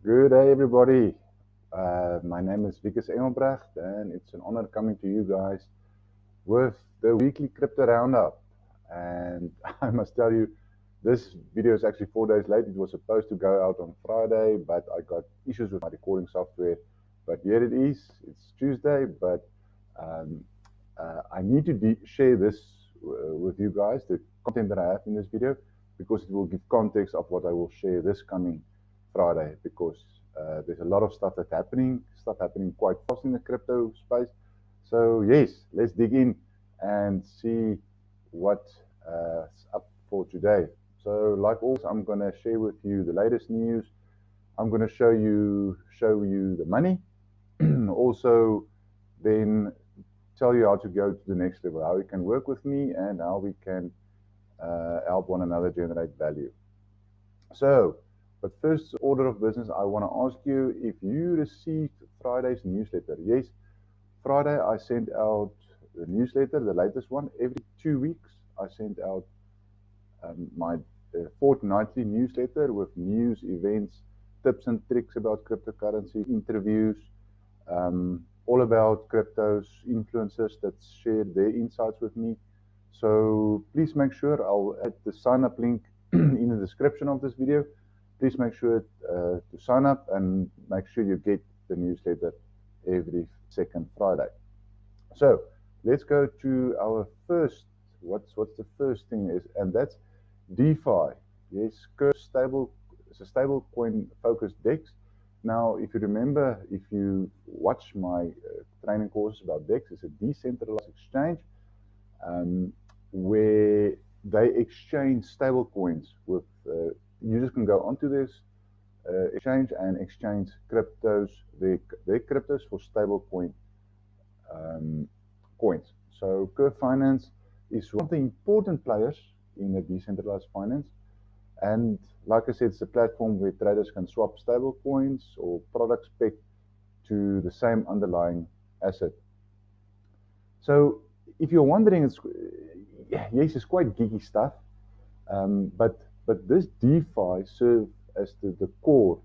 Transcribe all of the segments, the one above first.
Good day, everybody. My name is Vikas Engelbrecht, and it's an honor coming to you guys with the weekly crypto roundup. And I must tell you, this video is actually 4 days late. It was supposed to go out on Friday, but I got issues with my recording software. But here it is. It's Tuesday, but um, I need to share this with you guys, the content that I have in this video, because it will give context of what I will share this coming Friday, because there's a lot of stuff happening quite fast in the crypto space. So yes, let's dig in and see what's up for today. So like always, I'm going to share with you the latest news. I'm going to show you the money. Also, then tell you how to go to the next level, how you can work with me, and how we can help one another generate value. So, but first order of business, I want to ask you if you received Friday's newsletter. Yes, Friday I sent out the newsletter, the latest one. Every 2 weeks I sent out my fortnightly newsletter with news, events, tips and tricks about cryptocurrency, interviews, all about cryptos, influencers that share their insights with me. So please make sure I'll add the sign up link in the description of this video. Please make sure to sign up and make sure you get the newsletter every second Friday. So let's go to our first. What's the first thing is, and that's DeFi. Yes, it's a stable coin focused DEX. Now, if you remember, if you watch my training courses about DEX, it's a decentralized exchange where they exchange stable coins with users can go onto this exchange and exchange cryptos, their cryptos for stable coins. So Curve Finance is one of the important players in the decentralized finance. And like I said, it's a platform where traders can swap stable coins or products pegged to the same underlying asset. So if you're wondering, yes, it's quite geeky stuff, but this DeFi serves as the core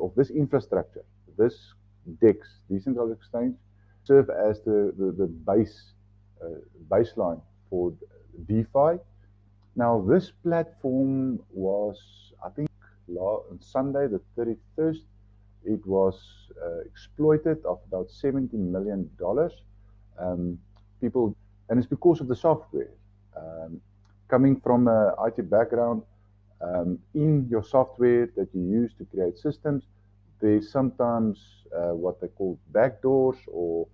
of this infrastructure. This DEX, decentralized exchange, serve as the baseline for DeFi. Now, this platform was, I think, on Sunday, the 31st, it was exploited of about $70 million. People, and it's because of the software. Coming from an IT background, in your software that you use to create systems, there's sometimes what they call backdoors or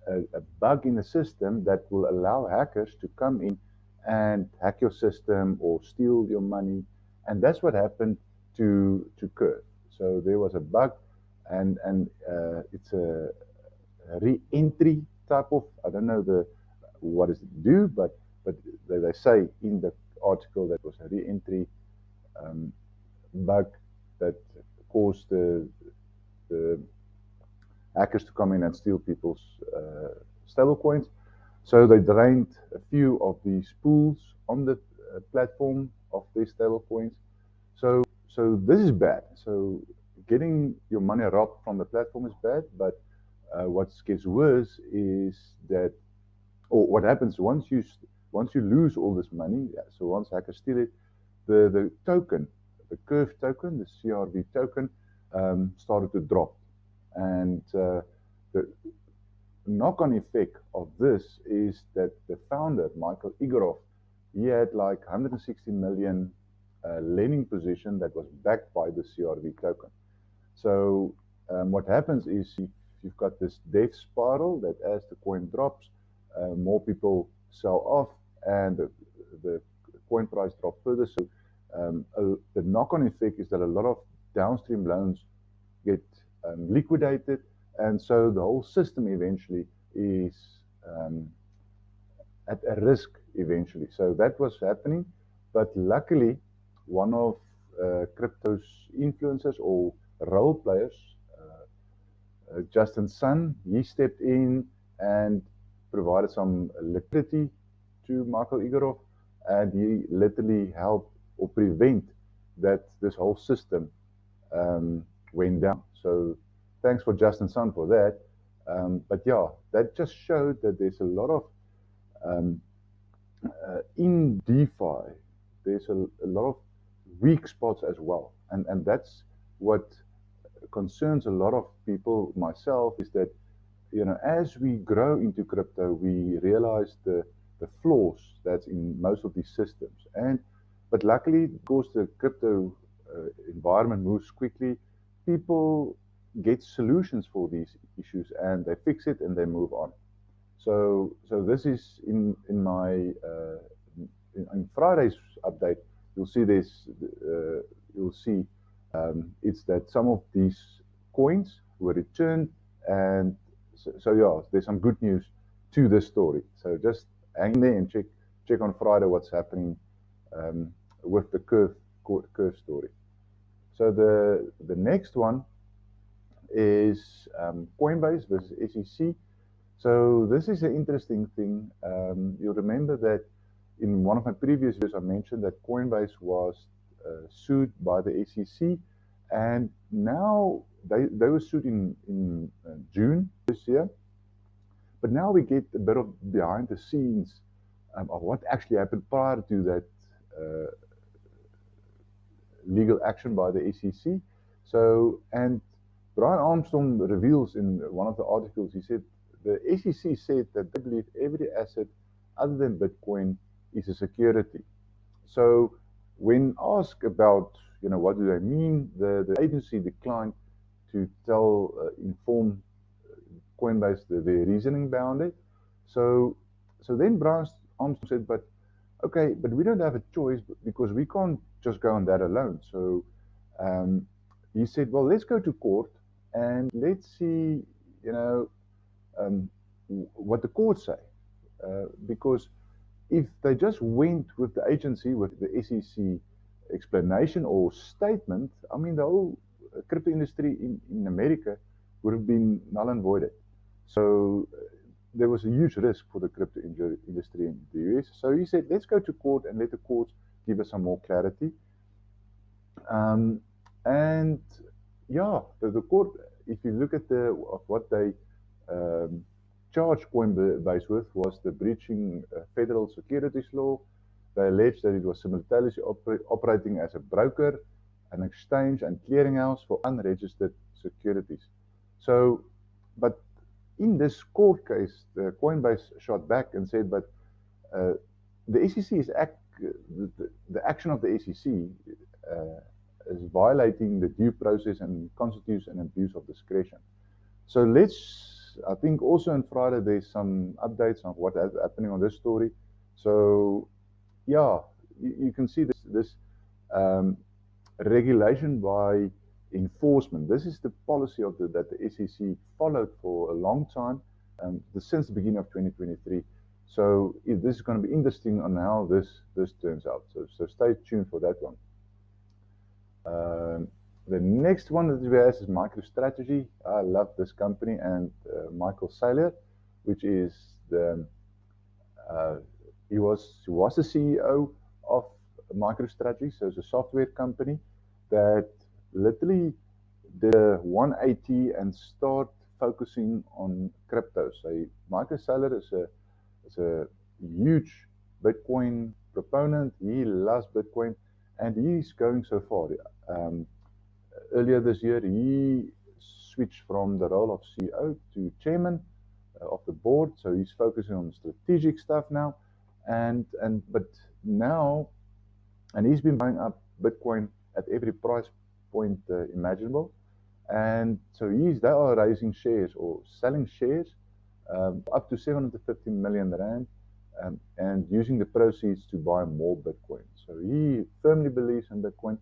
a bug in the system that will allow hackers to come in and hack your system or steal your money. And that's what happened to Curve. So there was a bug, and it's a re-entry type of, I don't know what does it do, but they say in the article that was a re-entry bug that caused the hackers to come in and steal people's stable coins. So they drained a few of these pools on the platform of these stable coins. So this is bad. So getting your money robbed from the platform is bad, but what gets worse is that, or what happens once you lose all this money. Yeah, so once hackers steal it, the token, the Curve token, the CRV token, started to drop, and the knock-on effect of this is that the founder, Michael Igorov, he had like 160 million lending position that was backed by the CRV token. So what happens is you've got this death spiral that as the coin drops, more people sell off and the coin price drops further. So the knock-on effect is that a lot of downstream loans get liquidated, and so the whole system eventually is at a risk eventually. So that was happening, but luckily one of crypto's influencers or role players, Justin Sun, he stepped in and provided some liquidity to Michael Igorov, and he literally helped or prevent that this whole system went down. So thanks for Justin Sun for that. But yeah, that just showed that there's a lot of in DeFi, there's a lot of weak spots as well, and that's what concerns a lot of people, myself, is that as we grow into crypto, we realize the flaws that's in most of these systems. But luckily, because the crypto environment moves quickly, people get solutions for these issues and they fix it and they move on. So this is in my in Friday's update. You'll see this. You'll see it's that some of these coins were returned, and so yeah, there's some good news to this story. So just hang in there and check on Friday what's happening with the curve story. So the next one is Coinbase versus SEC. So this is an interesting thing. You'll remember that in one of my previous videos, I mentioned that Coinbase was sued by the SEC, and now they were sued in June this year. But now we get a bit of behind the scenes of what actually happened prior to that legal action by the SEC. So, and Brian Armstrong reveals in one of the articles, he said, the SEC said that they believe every asset other than Bitcoin is a security. So when asked about, what do they mean, the agency declined to inform Coinbase the reasoning behind it. So then Brian Armstrong said, but we don't have a choice because we can't just go on that alone. So he said, well, let's go to court and let's see, what the courts say. Because if they just went with the agency, with the SEC explanation or statement, I mean, the whole crypto industry in America would have been null and voided. So there was a huge risk for the crypto industry in the US. So he said, let's go to court and let the courts give us some more clarity. And yeah, the court, if you look at what they charged Coinbase with, was the breaching federal securities law. They alleged that it was simultaneously operating as a broker, an exchange and clearinghouse for unregistered securities. So, but in this court case, the Coinbase shot back and said, but the SEC is the action of the SEC is violating the due process and constitutes an abuse of discretion. So I think also on Friday there's some updates on what is happening on this story. So yeah, you can see this regulation by enforcement. This is the policy that the SEC followed for a long time, since the beginning of 2023. So this is going to be interesting on how this turns out. So stay tuned for that one. The next one that we have is Microstrategy. I love this company, and Michael Saylor, which is he was the CEO of Microstrategy, so it's a software company that literally did a 180 and start focusing on crypto. So Michael Saylor is a huge Bitcoin proponent. He loves Bitcoin, and he's going so far. Earlier this year, he switched from the role of CEO to chairman of the board. So he's focusing on strategic stuff now, but now, and he's been buying up Bitcoin at every price point imaginable. And so they are raising shares or selling shares up to 750 million rand, and using the proceeds to buy more Bitcoin. So he firmly believes in Bitcoin.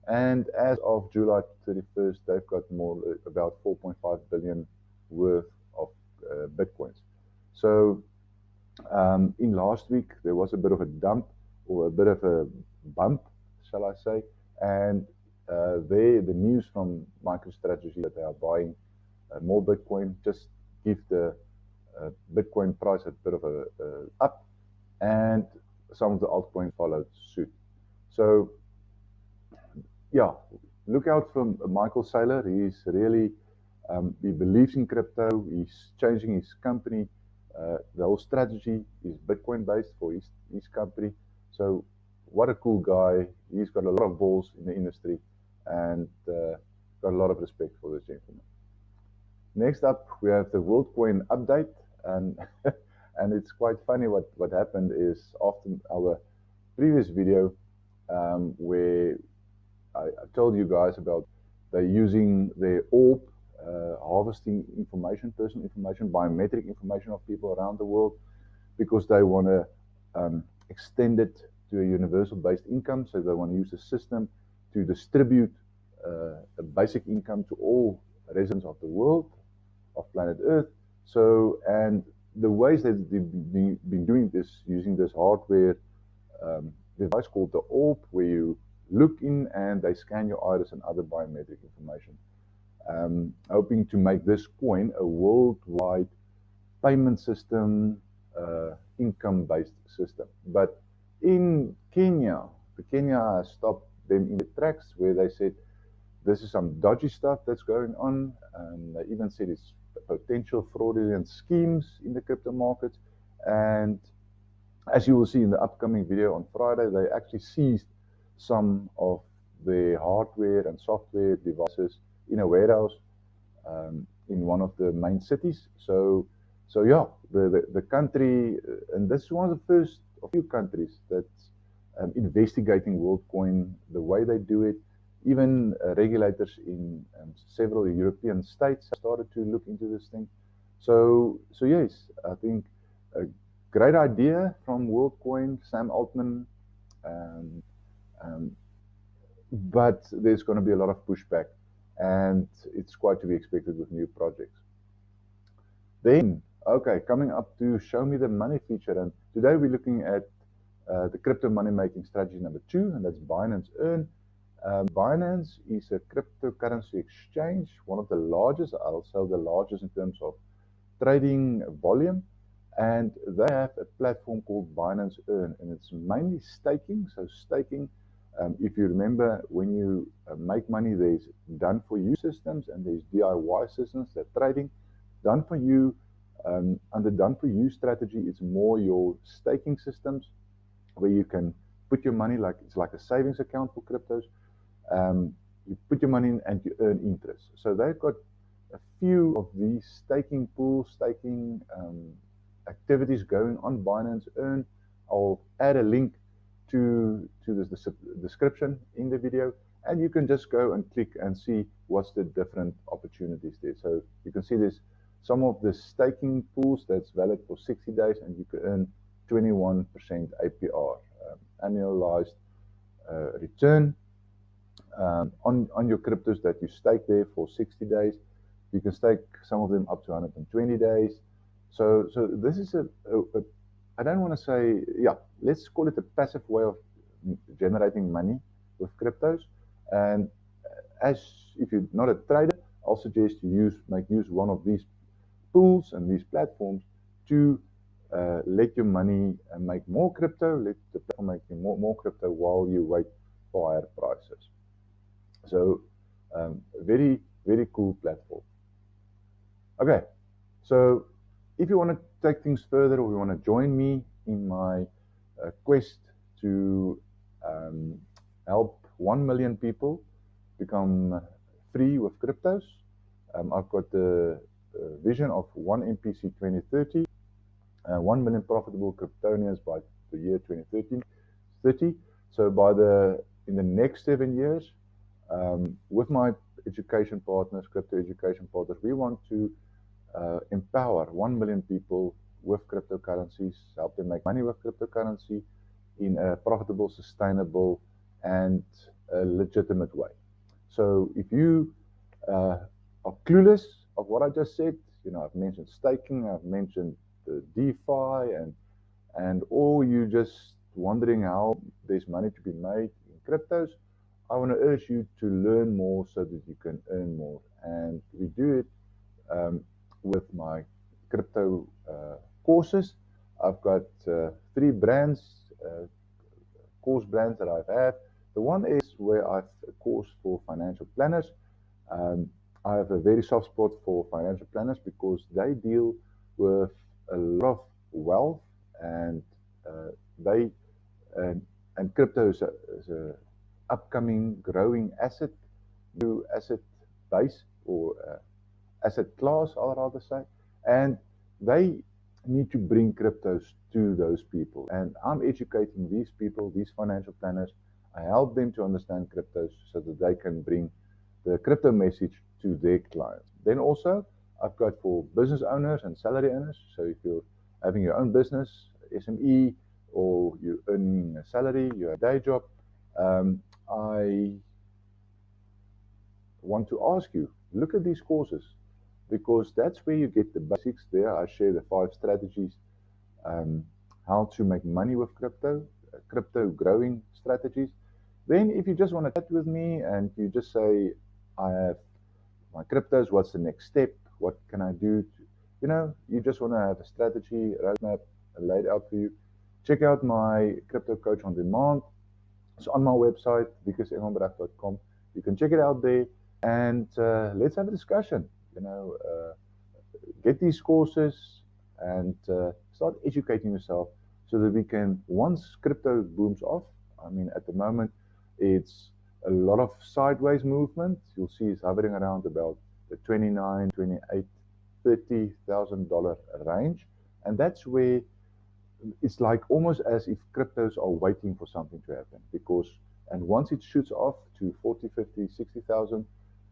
And as of July 31st, they've got about 4.5 billion worth of Bitcoins. So in last week, there was a bit of a dump, or a bit of a bump, shall I say. And the news from MicroStrategy that they are buying more Bitcoin just give the Bitcoin price a bit of a up, and some of the altcoins followed suit. So yeah, look out for Michael Saylor. He's really, he believes in crypto. He's changing his company. The whole strategy is Bitcoin based for his company. So what a cool guy. He's got a lot of balls in the industry and got a lot of respect for this gentleman. Next up, we have the Worldcoin update, and and it's quite funny what happened is after our previous video where I told you guys about they're using their orb, harvesting information, personal information, biometric information of people around the world because they want to extend it to a universal based income. So they want to use the system to distribute a basic income to all residents of the world, of planet Earth. So, and the ways that they've been doing this, using this hardware device called the orb, where you look in and they scan your iris and other biometric information, hoping to make this coin a worldwide payment system, income-based system. But in Kenya, Kenya stopped them in the tracks where they said this is some dodgy stuff that's going on. They even said it's potential fraudulent schemes in the crypto markets. And as you will see in the upcoming video on Friday, they actually seized some of the hardware and software devices in a warehouse in one of the main cities. So yeah, the country, and this is one of the first of few countries that's investigating WorldCoin, the way they do it. Even regulators in several European states started to look into this thing. So yes, I think a great idea from WorldCoin, Sam Altman, but there's going to be a lot of pushback, and it's quite to be expected with new projects. Then, okay, coming up to show me the money feature, and today we're looking at the crypto money making strategy number 2, and that's Binance Earn. Binance is a cryptocurrency exchange, one of the largest, also the largest in terms of trading volume, and they have a platform called Binance Earn, and it's mainly staking. So staking, if you remember, when you make money, there's done for you systems and there's DIY systems, that trading. Done for you, under done for you strategy, it's more your staking systems where you can put your money, like it's like a savings account for cryptos. You put your money in and you earn interest. So they've got a few of these staking pools, staking activities going on Binance Earn. I'll add a link to this description in the video, and you can just go and click and see what's the different opportunities there. So you can see there's some of the staking pools that's valid for 60 days, and you can earn 21% APR, annualized return on your cryptos that you stake there for 60 days. You can stake some of them up to 120 days. So this is I don't want to say, yeah, let's call it a passive way of generating money with cryptos. And as if you're not a trader, I'll suggest you make use one of these tools and these platforms to let your money make more crypto, let the platform make more crypto while you wait for higher prices. So very, very cool platform. Okay, so if you want to take things further, or you want to join me in my quest to help 1 million people become free with cryptos, I've got the vision of 1 MPC 2030, 1 million profitable cryptonians by the year 2030. So in the next 7 years, with my education partners, crypto education partners, we want to empower 1 million people with cryptocurrencies, help them make money with cryptocurrency in a profitable, sustainable, and legitimate way. So if you are clueless of what I just said, I've mentioned staking, I've mentioned the DeFi, or you just wondering how there's money to be made in cryptos, I want to urge you to learn more so that you can earn more. And we do it with my crypto courses. I've got 3 brands, course brands that I've had. The one is where I have a course for financial planners. I have a very soft spot for financial planners because they deal with a lot of wealth, and they and crypto is a upcoming growing new asset base, or asset class, I'll rather say, and they need to bring cryptos to those people. And I'm educating these people, these financial planners. I help them to understand cryptos so that they can bring the crypto message to their clients. Then also, I've got for business owners and salary earners. So if you're having your own business, SME, or you're earning a salary, you have a day job, I want to ask you, look at these courses, because that's where you get the basics. There I share the 5 strategies, how to make money with crypto growing strategies. Then if you just want to chat with me and you just say, I have my cryptos, what's the next step, what can I do to, you just want to have a strategy roadmap laid out for you, check out my crypto coach on demand. It's on my website, vicusengelbrecht.com. You can check it out there, and let's have a discussion. Get these courses and start educating yourself so that we can, once crypto booms off, I mean, at the moment, it's a lot of sideways movement. You'll see it's hovering around about the 29, 28, $30,000 range. And that's where it's like almost as if cryptos are waiting for something to happen, and once it shoots off to 40, 50, 60,000,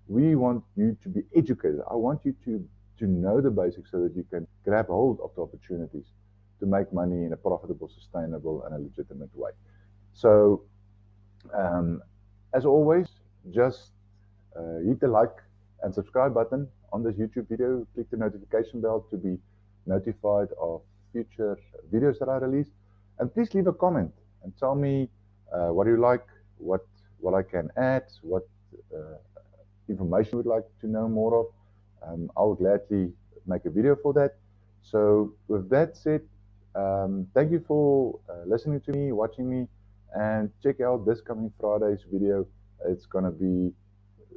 we want you to be educated. I want you to know the basics so that you can grab hold of the opportunities to make money in a profitable, sustainable, and a legitimate way. So, as always, just hit the like and subscribe button on this YouTube video. Click the notification bell to be notified of future videos that I release. And please leave a comment and tell me what you like, what I can add, what information you would like to know more of. I will gladly make a video for that. So with that said, thank you for listening to me, watching me, and check out this coming Friday's video. It's going to be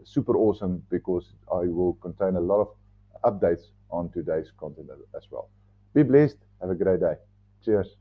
super awesome because I will contain a lot of updates on today's content as well. Be blessed. Have a great day. Cheers.